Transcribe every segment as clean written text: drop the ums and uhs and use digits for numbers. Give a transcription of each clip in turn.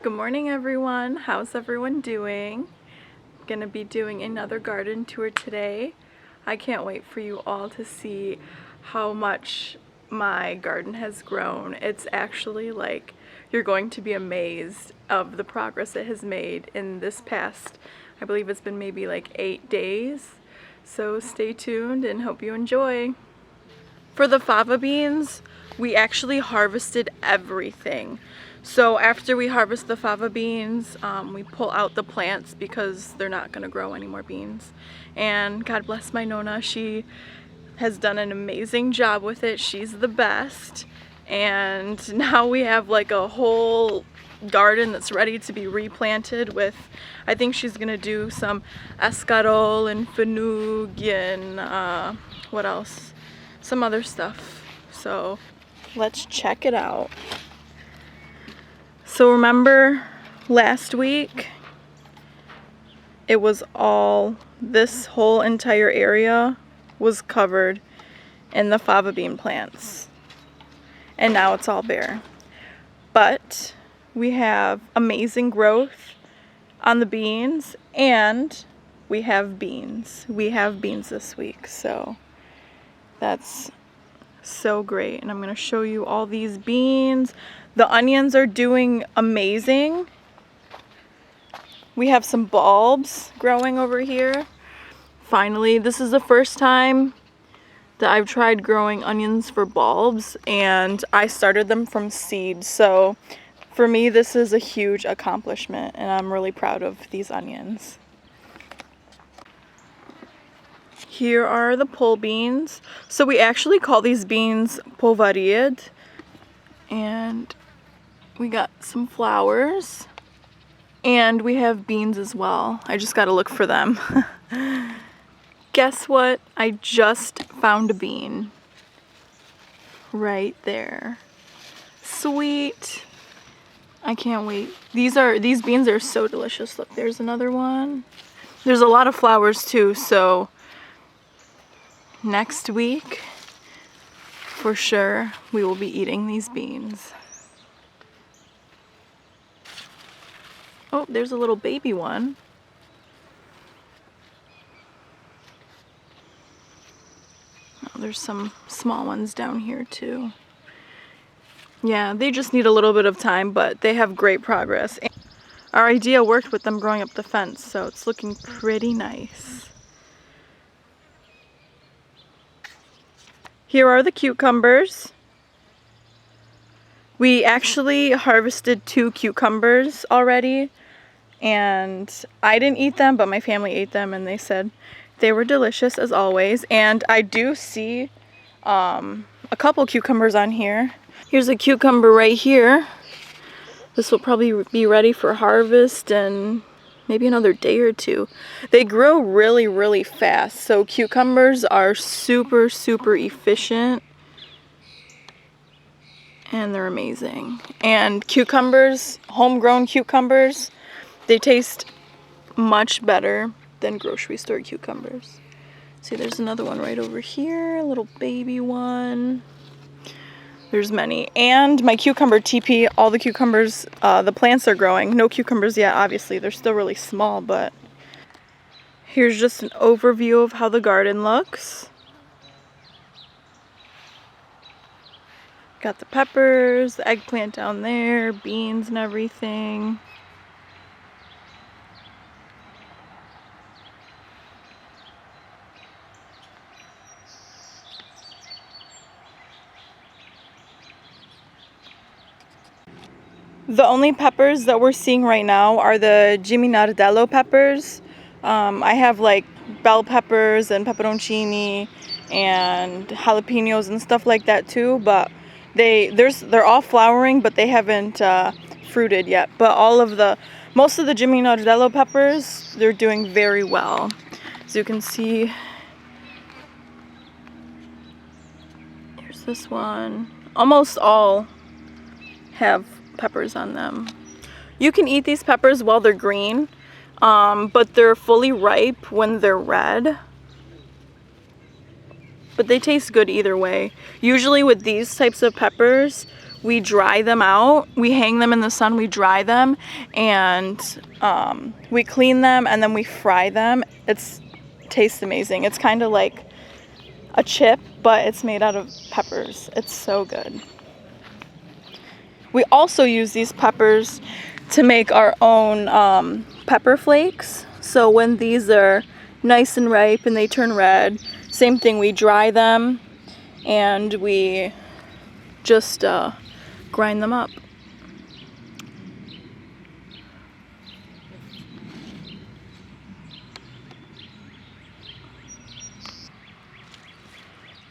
Good morning, everyone. How's everyone doing? Gonna be doing another garden tour today. I can't wait for you all to see how much my garden has grown. It's actually like you're going to be amazed of the progress it has made in this past, I believe it's been maybe like 8 days. So stay tuned and hope you enjoy. For the fava beans, we actually harvested everything. So after we harvest the fava beans, we pull out the plants because they're not gonna grow any more beans. And God bless my Nona, she has done an amazing job with it. She's the best. And now we have like a whole garden that's ready to be replanted with, I think she's gonna do some escarole and fenugreek and what else? Some other stuff. So let's check it out. So remember last week, it was all, this whole entire area was covered in the fava bean plants. And now it's all bare. But we have amazing growth on the beans, and we have beans. We have beans this week, so that's so great. And I'm gonna show you all these beans. The onions are doing amazing. We have some bulbs growing over here. Finally, this is the first time that I've tried growing onions for bulbs, and I started them from seed. So for me, this is a huge accomplishment, and I'm really proud of these onions. Here are the pole beans. So we actually call these beans polvarede. And we got some flowers. And we have beans as well. I just gotta look for them. Guess what? I just found a bean. Right there. Sweet. I can't wait. These beans are so delicious. Look, there's another one. There's a lot of flowers too, so next week, for sure, we will be eating these beans. Oh, there's a little baby one. Oh, there's some small ones down here too. Yeah, they just need a little bit of time, but they have great progress. Our idea worked with them growing up the fence, so it's looking pretty nice. Here are the cucumbers. We actually harvested 2 cucumbers already, and I didn't eat them, but my family ate them, and they said they were delicious as always. And I do see a couple cucumbers on here. Here's a cucumber right here. This will probably be ready for harvest in maybe another day or 2. They grow really, really fast. So cucumbers are super, super efficient. And they're amazing. And cucumbers, homegrown cucumbers, they taste much better than grocery store cucumbers. See, there's another one right over here, a little baby one. There's many. And my cucumber teepee, all the cucumbers, the plants are growing. No cucumbers yet, obviously. They're still really small, but here's just an overview of how the garden looks. Got the peppers, the eggplant down there, beans and everything. The only peppers that we're seeing right now are the Jimmy Nardello peppers. I have like bell peppers and pepperoncini and jalapenos and stuff like that too, but they're all flowering, but they haven't fruited yet. But most of the Jimmy Nardello peppers, they're doing very well. As you can see, here's this one. Almost all have peppers on them. You can eat these peppers while they're green, but they're fully ripe when they're red. But they taste good either way. Usually with these types of peppers, we dry them out. We hang them in the sun, we dry them, and we clean them, and then we fry them. It tastes amazing. It's kind of like a chip, but it's made out of peppers. It's so good. We also use these peppers to make our own pepper flakes. So when these are nice and ripe and they turn red, same thing, we dry them and we just grind them up.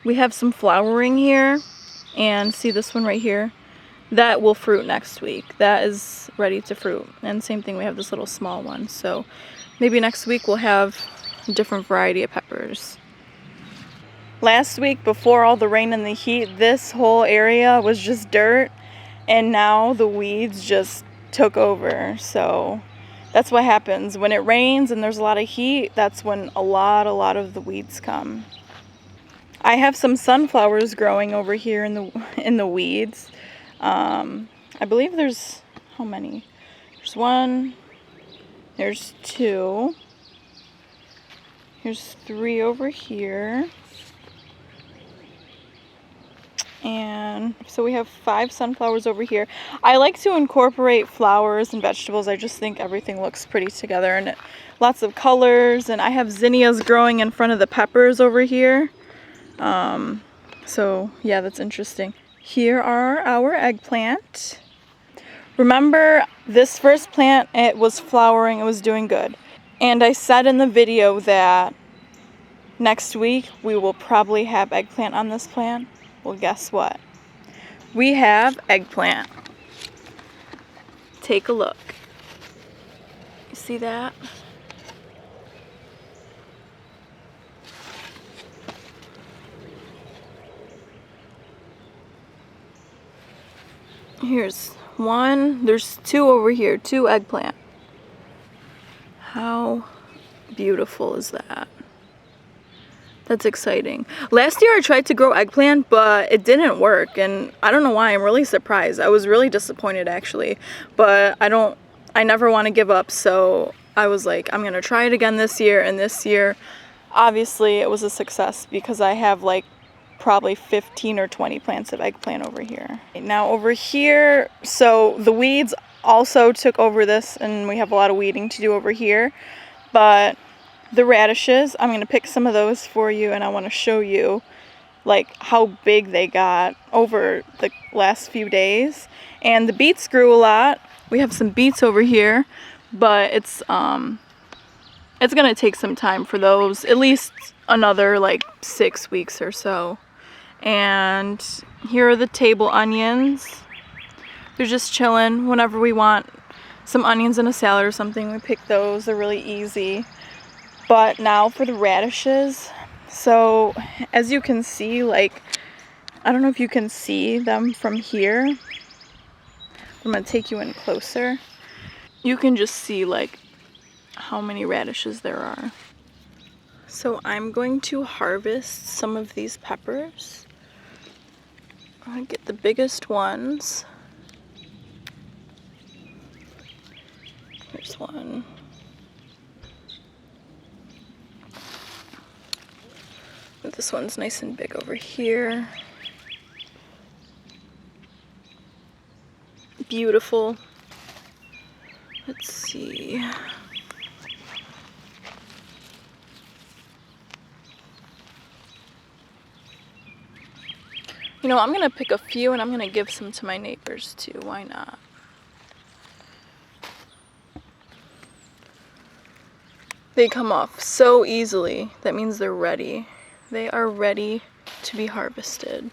We have some flowering here, and see this one right here? That will fruit next week. That is ready to fruit. And same thing, we have this little small one. So maybe next week we'll have a different variety of peppers. Last week, before all the rain and the heat, this whole area was just dirt, and now the weeds just took over. So that's what happens when it rains and there's a lot of heat. That's when a lot of the weeds come. I have some sunflowers growing over here in the weeds. I believe there's, how many? There's one, there's two, here's three over here, and so we have 5 sunflowers over here. I like to incorporate flowers and vegetables. I just think everything looks pretty together, and lots of colors. And I have zinnias growing in front of the peppers over here. So yeah, that's interesting. Here are our eggplant. Remember, this first plant, it was flowering, it was doing good. And I said in the video that next week we will probably have eggplant on this plant. Well, guess what? We have eggplant. Take a look. You see that? Here's one. There's 2 over here. 2 eggplant. How beautiful is that? That's exciting. Last year I tried to grow eggplant, but it didn't work, and I don't know why. I'm really surprised. I was really disappointed, actually, but I never want to give up, so I was like, I'm gonna try it again this year. And this year, obviously, it was a success because I have like probably 15 or 20 plants of eggplant over here. Now over here, so the weeds also took over this, and we have a lot of weeding to do over here, but the radishes, I'm going to pick some of those for you, and I want to show you like how big they got over the last few days. And the beets grew a lot. We have some beets over here, but it's going to take some time for those, at least another like 6 weeks or so. And here are the table onions. They're just chilling. Whenever we want some onions in a salad or something, we pick those. They're really easy. But now for the radishes. So as you can see, like, I don't know if you can see them from here. I'm gonna take you in closer. You can just see like how many radishes there are. So I'm going to harvest some of these peppers. I'm gonna get the biggest ones. Here's one. This one's nice and big over here. Beautiful. Let's see. You know, I'm gonna pick a few and I'm gonna give some to my neighbors too. Why not? They come off so easily. That means they're ready. They are ready to be harvested.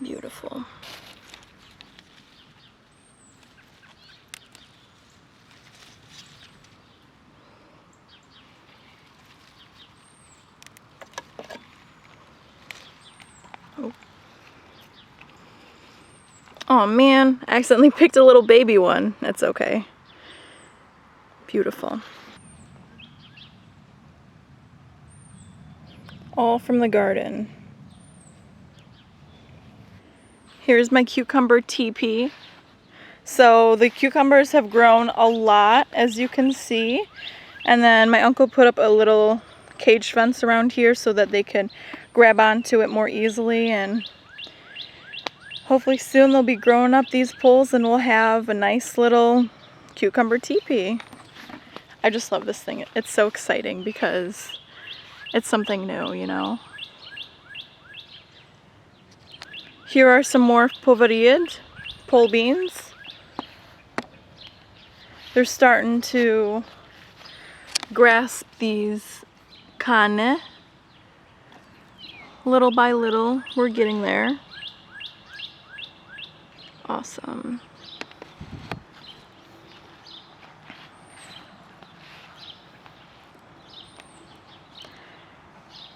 Beautiful. Oh man, I accidentally picked a little baby one. That's okay. Beautiful. All from the garden. Here's my cucumber teepee. So the cucumbers have grown a lot, as you can see. And then my uncle put up a little cage fence around here so that they can grab onto it more easily, and hopefully soon they'll be growing up these poles and we'll have a nice little cucumber teepee. I just love this thing. It's so exciting because it's something new, you know. Here are some more polvarilled pole beans. They're starting to grasp these carne. Little by little, we're getting there. Awesome.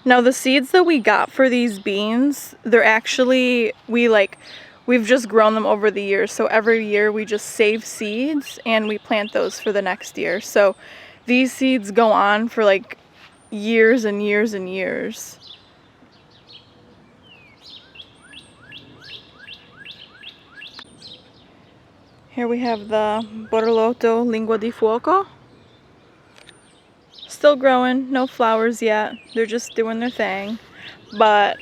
Now the seeds that we got for these beans, they're actually, we've just grown them over the years. So every year we just save seeds and we plant those for the next year. So these seeds go on for like years and years and years. Here we have the Borlotto Lingua di Fuoco. Still growing, no flowers yet. They're just doing their thing. But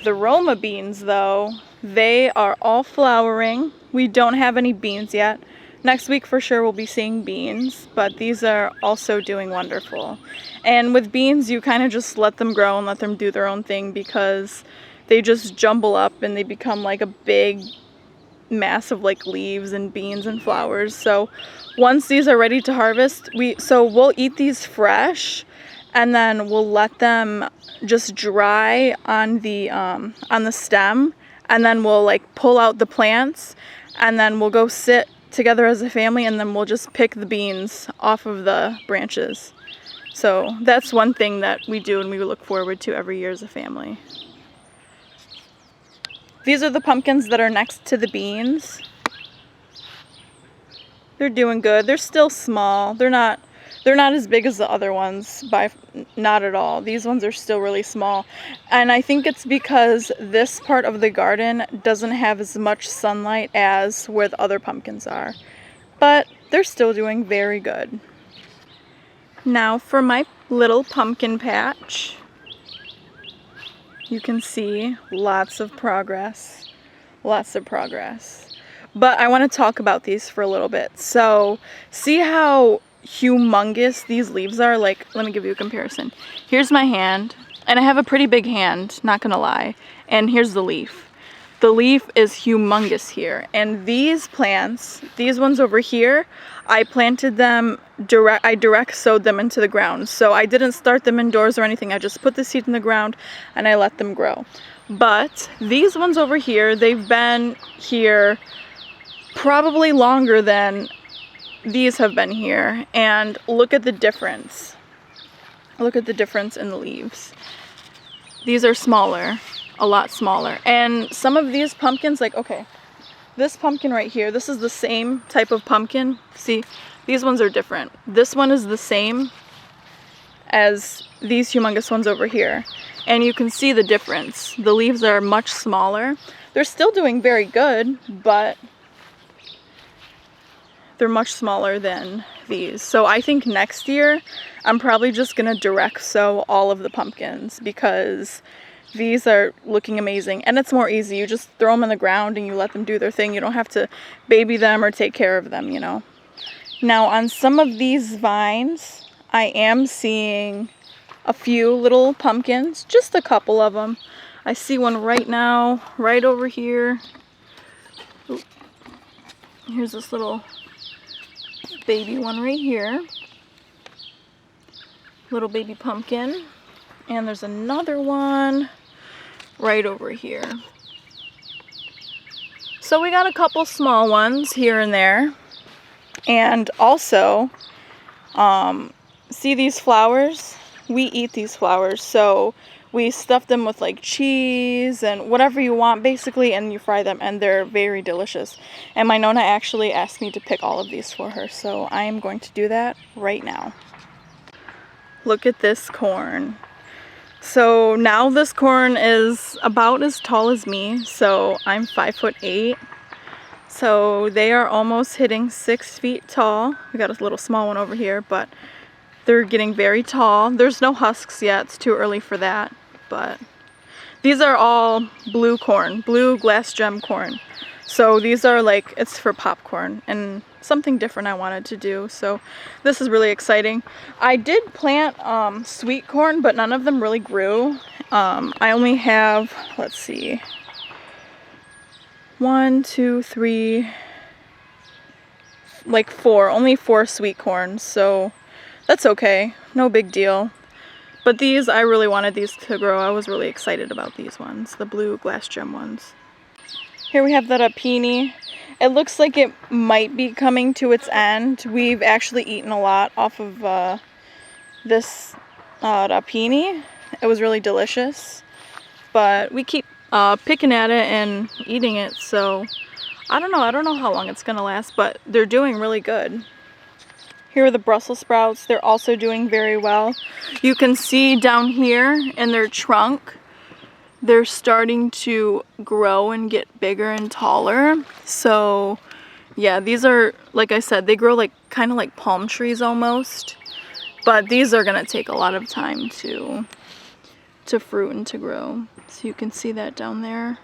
the Roma beans though, they are all flowering. We don't have any beans yet. Next week for sure we'll be seeing beans, but these are also doing wonderful. And with beans, you kind of just let them grow and let them do their own thing because they just jumble up and they become like a big mass of like leaves and beans and flowers. So once these are ready to harvest, we'll eat these fresh, and then we'll let them just dry on the stem, and then we'll like pull out the plants, and then we'll go sit together as a family, and then we'll just pick the beans off of the branches. So that's one thing that we do and we look forward to every year as a family. These are the pumpkins that are next to the beans. They're doing good. They're still small. They're not as big as the other ones, not at all. These ones are still really small. And I think it's because this part of the garden doesn't have as much sunlight as where the other pumpkins are. But they're still doing very good. Now for my little pumpkin patch. You can see lots of progress. Lots of progress. But I want to talk about these for a little bit. So, see how humongous these leaves are? Like, let me give you a comparison. Here's my hand, and I have a pretty big hand, not gonna lie. And here's the leaf. The leaf is humongous here. And these plants, these ones over here, I planted them I direct sowed them into the ground. So I didn't start them indoors or anything. I just put the seed in the ground and I let them grow. But these ones over here, they've been here probably longer than these have been here. And look at the difference. Look at the difference in the leaves. These are smaller, a lot smaller. And some of these pumpkins, like, okay, this pumpkin right here, this is the same type of pumpkin. See, these ones are different. This one is the same as these humongous ones over here. And you can see the difference. The leaves are much smaller. They're still doing very good, but they're much smaller than these. So I think next year, I'm probably just gonna direct sow all of the pumpkins because these are looking amazing, and it's more easy. You just throw them in the ground and you let them do their thing. You don't have to baby them or take care of them, you know. Now on some of these vines, I am seeing a few little pumpkins, just a couple of them. I see one right now, right over here. Ooh. Here's this little baby one right here. Little baby pumpkin. And there's another one right over here. So we got a couple small ones here and there. And also, see these flowers? We eat these flowers. So we stuff them with like cheese and whatever you want basically, and you fry them, and they're very delicious. And my Nona actually asked me to pick all of these for her, so I am going to do that right now. Look at this corn. So now this corn is about as tall as me, so I'm 5'8". So they are almost hitting 6 feet tall. We got a little small one over here, but they're getting very tall. There's no husks yet, it's too early for that, but these are all blue corn, blue glass gem corn. So these are like, it's for popcorn and something different I wanted to do. So this is really exciting. I did plant sweet corn, but none of them really grew. I only have, let's see, 1, 2, 3, like 4, only 4 sweet corns. So that's okay, no big deal. But these, I really wanted these to grow. I was really excited about these ones, the blue glass gem ones. Here we have the rapini. It looks like it might be coming to its end. We've actually eaten a lot off of this rapini. It was really delicious. But we keep picking at it and eating it, so I don't know how long it's gonna last, but they're doing really good. Here are the Brussels sprouts. They're also doing very well. You can see down here in their trunk, they're starting to grow and get bigger and taller. So yeah, these are, like I said, they grow like kind of like palm trees almost. But these are gonna take a lot of time to fruit and to grow. So you can see that down there.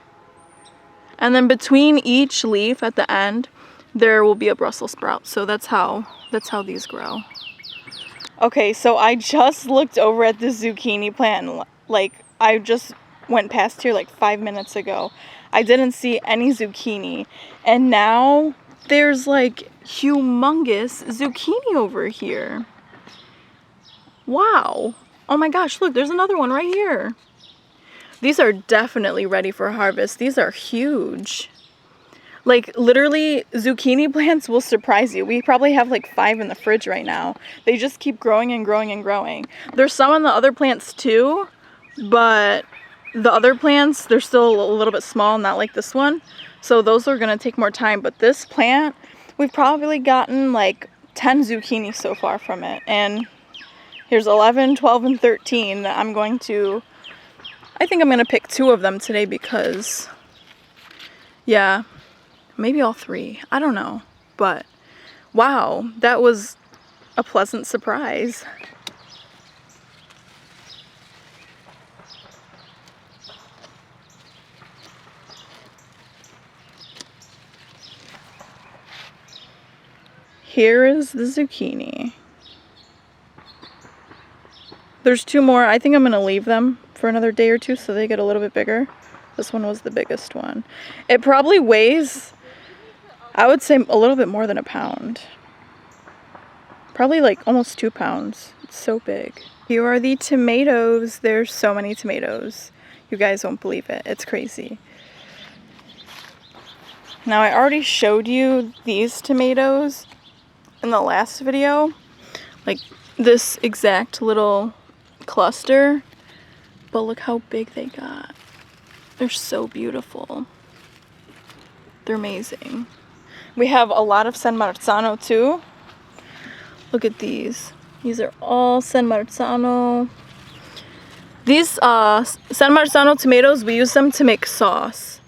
And then between each leaf at the end, there will be a Brussels sprout. So that's how these grow. Okay, so I just looked over at this zucchini plant and like I just went past here like 5 minutes ago. I didn't see any zucchini, and now there's like humongous zucchini over here. Wow. Oh my gosh, look, there's another one right here. These are definitely ready for harvest. These are huge. Like literally, zucchini plants will surprise you. We probably have like 5 in the fridge right now. They just keep growing and growing and growing. There's some in the other plants too, but the other plants, they're still a little bit small, not like this one. So those are gonna take more time, but this plant, we've probably gotten like 10 zucchini so far from it. And here's 11, 12, and 13 that I think I'm gonna pick 2 of them today because, yeah, maybe all 3, I don't know. But wow, that was a pleasant surprise. Here is the zucchini. There's 2 more. I think I'm gonna leave them for another day or 2 so they get a little bit bigger. This one was the biggest one. It probably weighs, I would say, a little bit more than a pound. Probably like almost 2 pounds. It's so big. Here are the tomatoes. There's so many tomatoes. You guys won't believe it. It's crazy. Now I already showed you these tomatoes in the last video. Like this exact little cluster. But look how big they got. They're so beautiful. They're amazing. We have a lot of San Marzano too. Look at these. These are all San Marzano. These San Marzano tomatoes, we use them to make sauce.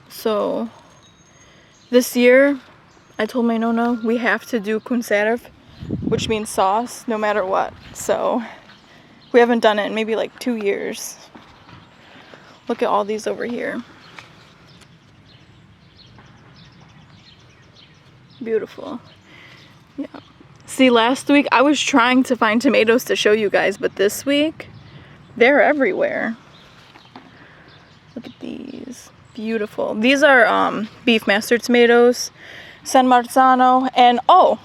So this year, I told my nonna we have to do conserve, which means sauce, no matter what. So we haven't done it in maybe like 2 years. Look at all these over here. Beautiful. Yeah. See, last week I was trying to find tomatoes to show you guys, but this week they're everywhere. Look at these. Beautiful. These are beef master tomatoes, San Marzano, and oh,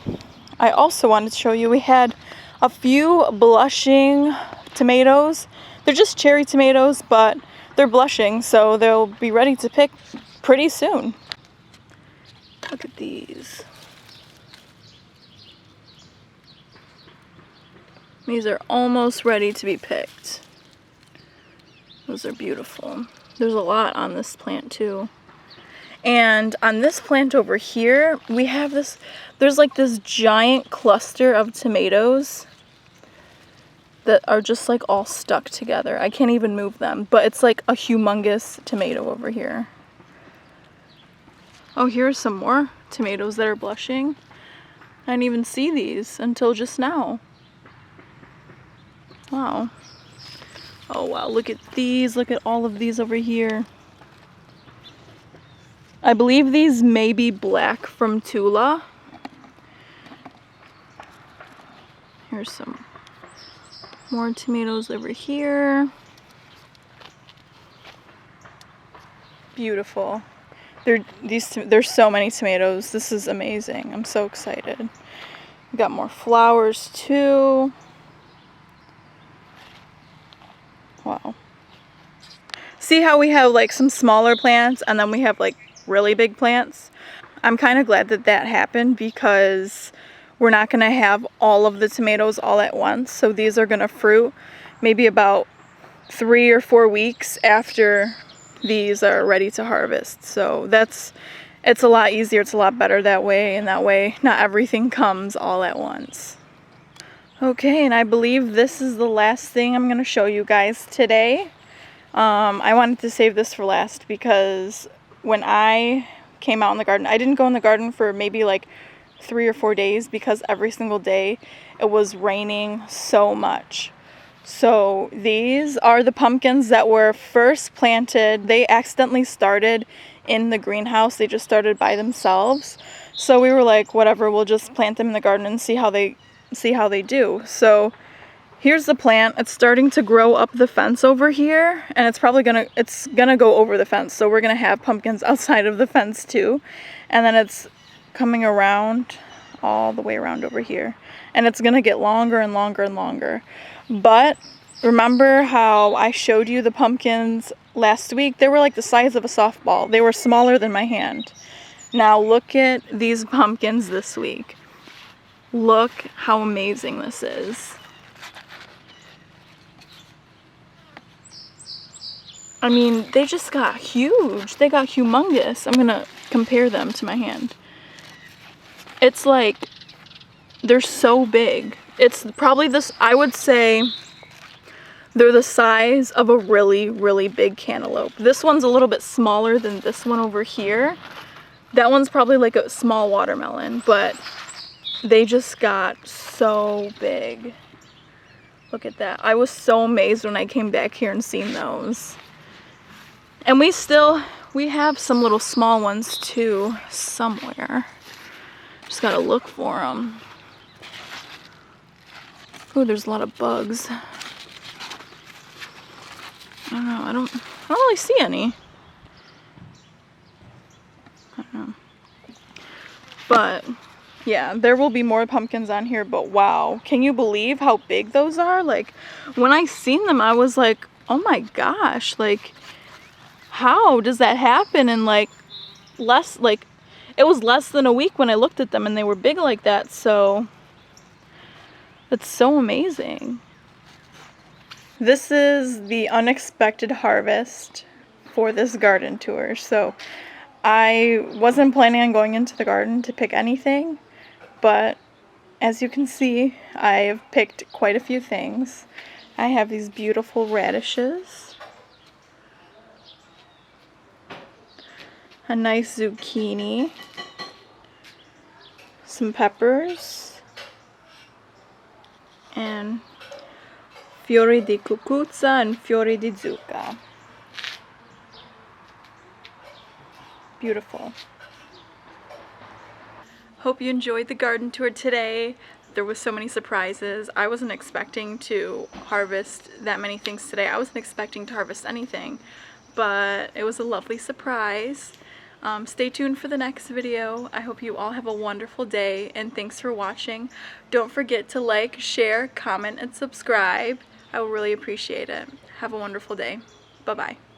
I also wanted to show you we had a few blushing tomatoes. They're just cherry tomatoes, but they're blushing, so they'll be ready to pick pretty soon. Look at these. These are almost ready to be picked. Those are beautiful. There's a lot on this plant too. And on this plant over here, we have there's like this giant cluster of tomatoes that are just like all stuck together. I can't even move them, but it's like a humongous tomato over here. Oh, here's some more tomatoes that are blushing. I didn't even see these until just now. Wow. Oh wow, look at these. Look at all of these over here. I believe these may be black from Tula. Here's some more tomatoes over here. Beautiful. There's so many tomatoes. This is amazing. I'm so excited. We got more flowers too. Wow. See how we have like some smaller plants and then we have like really big plants? I'm kind of glad that that happened because we're not going to have all of the tomatoes all at once. So these are going to fruit maybe about 3 or 4 weeks after these are ready to harvest. So it's a lot easier, it's a lot better that way, and that way not everything comes all at once. Okay, and I believe this is the last thing I'm going to show you guys today. I wanted to save this for last because when I came out in the garden, I didn't go in the garden for maybe like 3 or 4 days because every single day it was raining so much. So these are the pumpkins that were first planted. They accidentally started in the greenhouse. They just started by themselves. So we were like, whatever, we'll just plant them in the garden and see how they do. So here's the plant. It's starting to grow up the fence over here, and it's gonna go over the fence. So we're gonna have pumpkins outside of the fence too. And then it's coming around all the way around over here. And it's gonna get longer and longer and longer. But remember how I showed you the pumpkins last week? They were like the size of a softball. They were smaller than my hand. Now look at these pumpkins this week. Look how amazing this is. I mean, they just got huge. They got humongous. I'm gonna compare them to my hand. It's like, they're so big. It's probably this, I would say they're the size of a really, really big cantaloupe. This one's a little bit smaller than this one over here. That one's probably like a small watermelon, but they just got so big. Look at that. I was so amazed when I came back here and seen those. And we have some little small ones too, somewhere. Just gotta look for them. Oh, there's a lot of bugs. I don't know, I don't really see any. I don't know. But yeah, there will be more pumpkins on here, but wow, can you believe how big those are? Like, when I seen them, I was like, oh my gosh, like, how does that happen in like it was less than a week when I looked at them and they were big like that. So it's so amazing. This is the unexpected harvest for this garden tour. So I wasn't planning on going into the garden to pick anything, but as you can see, I've picked quite a few things. I have these beautiful radishes, a nice zucchini, some peppers, and fiori di cucuzza and fiori di zucca. Beautiful. Hope you enjoyed the garden tour today. There was so many surprises. I wasn't expecting to harvest that many things today. I wasn't expecting to harvest anything, but it was a lovely surprise. Stay tuned for the next video. I hope you all have a wonderful day, and thanks for watching. Don't forget to like, share, comment, and subscribe. I will really appreciate it. Have a wonderful day. Bye-bye.